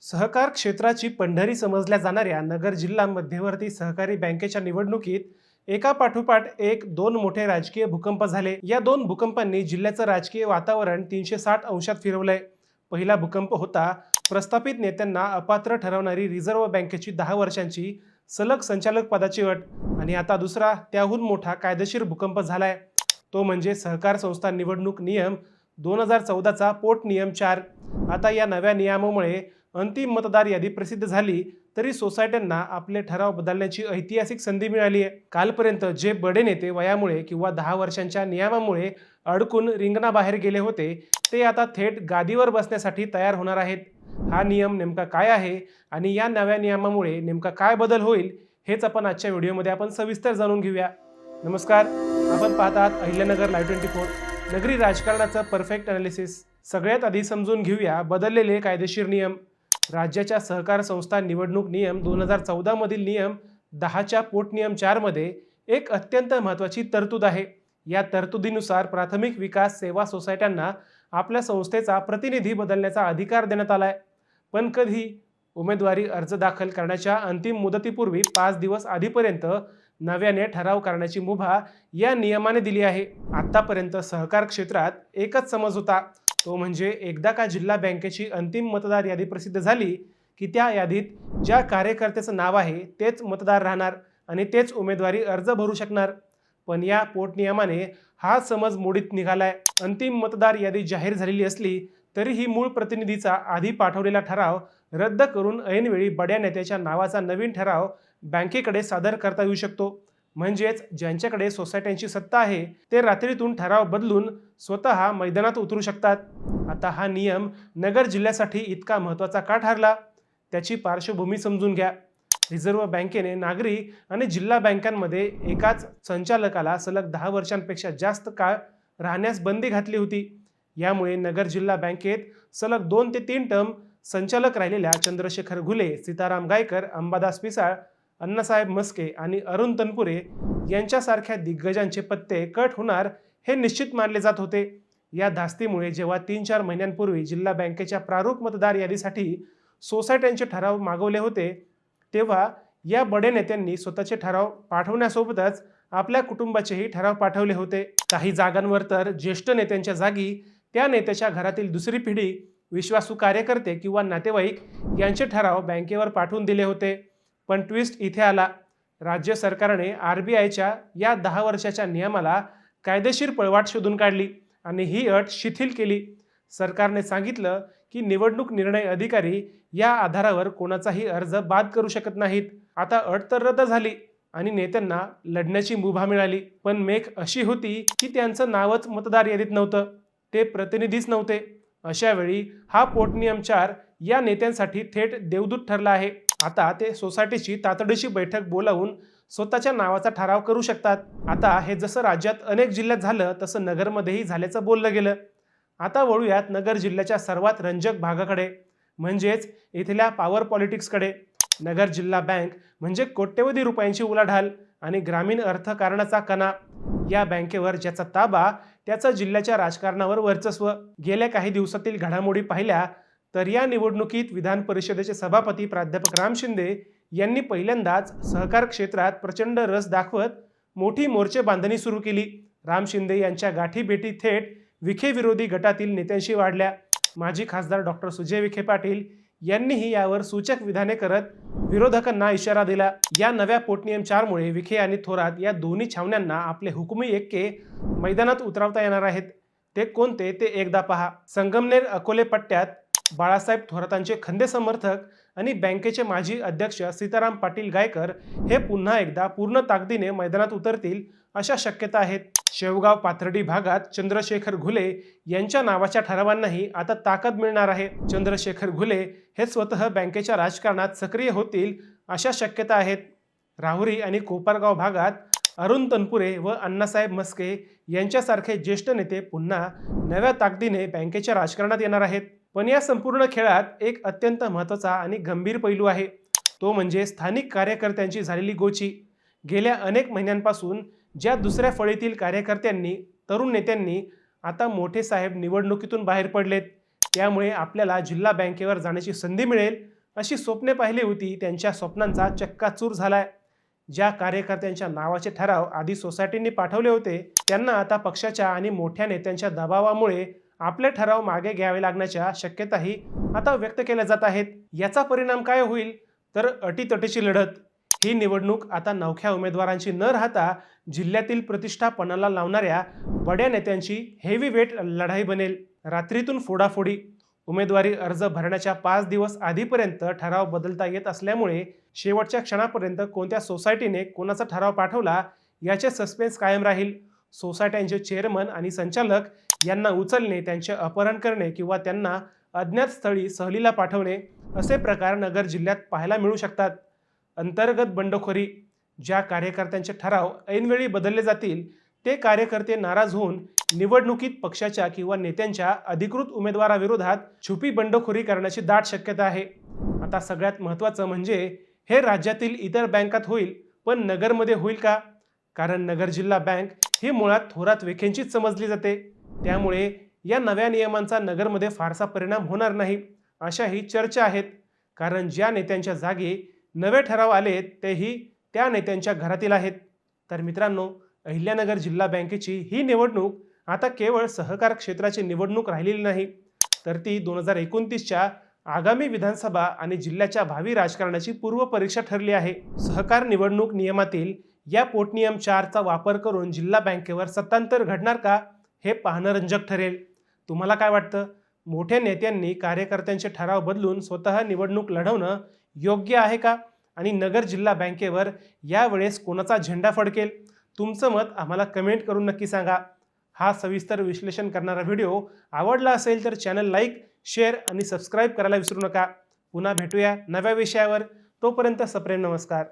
सहकार क्षेत्राची पंढरी समजल्या जाणाऱ्या नगर जिल्हा मध्यवर्ती सहकारी बँकेच्या निवडणुकीत एका पाठोपाठ एक दोन मोठे राजकीय भूकंप झाले। या दोन भूकंपांनी जिल्ह्याचं राजकीय वातावरण 360 अंशात फिरवलंय। पहिला भूकंप होता प्रस्थापित नेत्यांना अपात्र ठरवणारी रिझर्व्ह बँकेची 10 वर्षांची सलग संचालक पदाची अट, आणि आता दुसरा त्याहून मोठा कायदेशीर भूकंप झालाय। तो म्हणजे सहकार संस्था निवडणूक नियम 2014चा पोट नियम 4। आता या नव्या नियमामुळे अंतिम मतदार यादी प्रसिद्ध झाली तरी सोसायट्यांना आपले ठराव बदलण्याची ऐतिहासिक संधी मिळाली आहे। कालपर्यंत जे बडे नेते वयामुळे किंवा 10 वर्षांच्या नियमामुळे अडकून रिंगणाबाहेर गेले होते, ते आता थेट गादीवर बसण्यासाठी तयार होणार आहेत। हा नियम नेमका काय आहे आणि या नव्या नियमामुळे नेमका काय बदल होईल, हेच आपण आजच्या व्हिडिओमध्ये आपण सविस्तर जाणून घेऊया। नमस्कार, आपण पाहतात अहिल्यानगर लाईव्ह 24, नगरी राजकारणाचं परफेक्ट अनालिसिस। सगळ्यात आधी समजून घेऊया बदललेले कायदेशीर नियम। राज्याच्या सहकार संस्था निवडणूक नियम 2014 मधील नियम 10च्या पोट नियम 4 मध्ये एक अत्यंत महत्त्वाची तरतूद आहे। या तरतुदीनुसार प्राथमिक विकास सेवा सोसायट्यांना आपल्या संस्थेचा प्रतिनिधी बदलण्याचा अधिकार देण्यात आलाय। पण कधी? उमेदवारी अर्ज दाखल करण्याच्या अंतिम मुदतीपूर्वी 5 दिवस आधीपर्यंत नव्याने ठराव करण्याची मुभा या नियमाने दिली आहे। आतापर्यंत सहकार क्षेत्रात एकच समज होता, तो म्हणजे एकदा का जिल्हा बँकेची अंतिम मतदार यादी प्रसिद्ध झाली की त्या यादीत ज्या कार्यकर्त्याचं नाव आहे तेच मतदार राहणार आणि तेच उमेदवारी अर्ज भरू शकणार। पण या पोटनियमाने हा समज मोडीत निघालाय। अंतिम मतदार यादी जाहीर झालेली असली तरीही मूळ प्रतिनिधीचा आधी पाठवलेला ठराव रद्द करून ऐनवेळी बड्या नेत्याच्या नावाचा नवीन ठराव बँकेकडे सादर करता येऊ शकतो। म्हणजेच ज्यांच्याकडे सोसायट्यांची सत्ता आहे ते रात्रीतून ठराव बदलून स्वतः मैदानात उतरू शकतात। आता हा नियम नगर जिल्ह्यासाठी इतका महत्त्वाचा का ठरला, त्याची पार्श्वभूमी समजून घ्या। रिझर्व्ह बँकेने नागरी आणि जिल्हा बँकांमध्ये एकाच संचालकाला सलग 10 वर्षांपेक्षा जास्त काळ राहण्यास बंदी घातली होती। यामुळे नगर जिल्हा बँकेत सलग 2 ते 3 टर्म संचालक राहिलेल्या चंद्रशेखर घुले, सीताराम गायकर, अंबादास पिसाळ, अण्णासाहेब मस्के आणि अरुण तनपुरे यांच्यासारख्या दिग्गजांचे पत्ते कट होणार हे निश्चित मानले जात होते। या धास्तीमुळे जेव्हा 3-4 महिन्यांपूर्वी जिल्हा बँकेच्या प्रारूप मतदार यादीसाठी सोसायट्यांचे ठराव मागवले होते, तेव्हा या बडे नेत्यांनी स्वतःचे ठराव पाठवण्यासोबतच आपल्या कुटुंबाचेही ठराव पाठवले होते। काही जागांवर तर ज्येष्ठ नेत्यांच्या जागी त्या नेत्याच्या घरातील दुसरी पिढी, विश्वासू कार्यकर्ते किंवा नातेवाईक यांचे ठराव बँकेवर पाठवून दिले होते। पण ट्विस्ट इथे आला। राज्य सरकारने RBIच्या या 10 वर्षाच्या नियमाला कायदेशीर पळवाट शोधून काढली आणि ही अट शिथिल केली। सरकारने सांगितलं की निवडणूक निर्णय अधिकारी या आधारावर कोणाचाही अर्ज बाद करू शकत नाहीत। आता अट तर रद्द झाली आणि नेत्यांना लढण्याची मुभा मिळाली, पण मेख अशी होती की त्यांचं नावच मतदार यादीत नव्हतं, ते प्रतिनिधीच नव्हते। अशा वेळी हा पोटनियम 4 या नेत्यांसाठी थेट देवदूत ठरला आहे। आता ते सोसायटीची तातडीची बैठक बोलावून स्वतःच्या नावाचा ठराव करू शकतात। आता हे जसं राज्यात अनेक जिल्ह्यात झालं तसं नगरमध्येही झाल्याचं बोललं गेलं। आता वळूयात नगर जिल्ह्याच्या सर्वात रंजक भागाकडे, म्हणजेच इथल्या पॉवर पॉलिटिक्सकडे। नगर जिल्हा बँक म्हणजे कोट्यवधी रुपयांची उलाढाल आणि ग्रामीण अर्थकारणाचा कणा। या बँकेवर ज्याचा ताबा त्याचं जिल्ह्याच्या राजकारणावर वर्चस्व। गेल्या काही दिवसातील घडामोडी पाहिल्या तर या निवडणुकीत विधान परिषदेचे सभापती प्राध्यापक राम शिंदे यांनी पहिल्यांदाच सहकार क्षेत्रात प्रचंड रस दाखवत मोठी मोर्चे बांधणी सुरू केली। राम शिंदे यांच्या गाठीभेटी थेट विखे विरोधी गटातील नेत्यांशी वाढल्या। माजी खासदार डॉक्टर सुजय विखे पाटील यांनीही यावर सूचक विधाने करत विरोधकांना इशारा दिला। या नव्या पोटनियम 4 मुळे विखे आणि थोरात या दोन्ही छावण्यांना आपले हुकुमी एक्के मैदानात उतरवता येणार आहेत। ते कोणते ते एकदा पहा। संगमनेर अकोले पट्ट्यात बाळासाहेब थोरातांचे खंदे समर्थक आणि बँकेचे माजी अध्यक्ष सीताराम पाटील गायकर हे पुन्हा एकदा पूर्ण ताकदीने मैदानात उतरतील अशा शक्यता आहेत। शेवगाव पाथर्डी भागात चंद्रशेखर घुले यांच्या नावाच्या ठरावांनाही आता ताकद मिळणार आहे। चंद्रशेखर घुले हे स्वतः बँकेच्या राजकारणात सक्रिय होतील अशा शक्यता आहेत। राहुरी आणि कोपरगाव भागात अरुण तनपुरे व अण्णासाहेब मस्के यांच्यासारखे ज्येष्ठ नेते पुन्हा नव्या ताकदीने बँकेच्या राजकारणात येणार आहेत। पण या संपूर्ण खेळात एक अत्यंत महत्त्वाचा आणि गंभीर पैलू आहे, तो म्हणजे स्थानिक कार्यकर्त्यांची झालेली गोची। गेल्या अनेक महिन्यांपासून ज्या दुसऱ्या फळीतील कार्यकर्त्यांनी, तरुण नेत्यांनी आता मोठे साहेब निवडणुकीतून बाहेर पडलेत, त्यामुळे आपल्याला जिल्हा बँकेवर जाण्याची संधी मिळेल अशी स्वप्ने पाहिली होती, त्यांच्या स्वप्नांचा चक्काचूर झालाय. ज्या कार्यकर्त्यांच्या नावाचे ठराव आधी सोसायटींनी पाठवले होते, त्यांना आता पक्षाच्या आणि मोठ्या नेत्यांच्या दबावामुळे आपले ठराव मागे घ्यावे लागण्याच्या शक्यताही आता व्यक्त केल्या जात आहेत. याचा परिणाम काय होईल तर अटीतटीची लढत. ही निवडणूक आता नवख्या उमेदवारांची न राहता जिल्ह्यातील प्रतिष्ठा पणाला लावणाऱ्या बड्या नेत्यांची हेवी वेट लढाई बनेल. रात्रीतून फोडाफोडी. उमेदवारी अर्ज भरण्याच्या 5 दिवस आधीपर्यंत ठराव बदलता येत असल्यामुळे शेवटच्या क्षणापर्यंत कोणत्या सोसायटीने कोणाचा ठराव पाठवला याचे सस्पेन्स कायम राहील. सोसायट्यांचे चेअरमन आणि संचालक यांना उचलणे, त्यांचे अपहरण करणे किंवा त्यांना अज्ञात स्थळी सहलीला पाठवणे असे प्रकार नगर जिल्ह्यात पाहायला मिळू शकतात. अंतर्गत बंडखोरी. ज्या कार्यकर्त्यांचे ठराव ऐनवेळी बदलले जातील ते कार्यकर्ते नाराज होऊन निवडणुकीत पक्षाच्या किंवा नेत्यांच्या अधिकृत उमेदवाराविरोधात छुपी बंडखोरी करण्याची दाट शक्यता आहे. आता सगळ्यात महत्त्वाचं म्हणजे हे राज्यातील इतर बँकात होईल, पण नगरमध्ये होईल का? कारण नगर जिल्हा बँक ही मुळात थोरात वेखेंचीच समजली जाते. त्यामुळे या नव्या नियमांचा नगरमध्ये फारसा परिणाम होणार नाही अशाही चर्चा आहेत. कारण ज्या नेत्यांच्या जागी नवे ठराव आले तेही त्या नेत्यांच्या घरातील आहेत. तर मित्रांनो, अहिल्यानगर जिल्हा बँकेची ही निवडणूक आता केवळ सहकार क्षेत्राची निवडणूक राहिलेली नाही, तर ती 2029च्या आगामी विधानसभा आणि जिल्ह्याच्या भावी राजकारणाची पूर्वपरीक्षा ठरली आहे. सहकार निवडणूक नियमातील या पोटनियम 4चा वापर करून जिल्हा बँकेवर सत्तांतर घडणार का, हे पाहणं रंजक ठरेल. तुम्हाला काय वाटतं? मोठ्या नेत्यांनी कार्यकर्त्यांचे ठराव बदलून स्वतः निवडणूक लढवणं योग्य आहे का? आणि नगर जिल्हा बँकेवर यावेळेस कोणाचा झेंडा फडकेल? तुमचं मत आम्हाला कमेंट करून नक्की सांगा. हा सविस्तर विश्लेषण करणारा व्हिडिओ आवडला असेल तर चॅनल लाईक, शेअर आणि सबस्क्राईब करायला विसरू नका. पुन्हा भेटूया नव्या विषयावर. तोपर्यंत सप्रेम नमस्कार.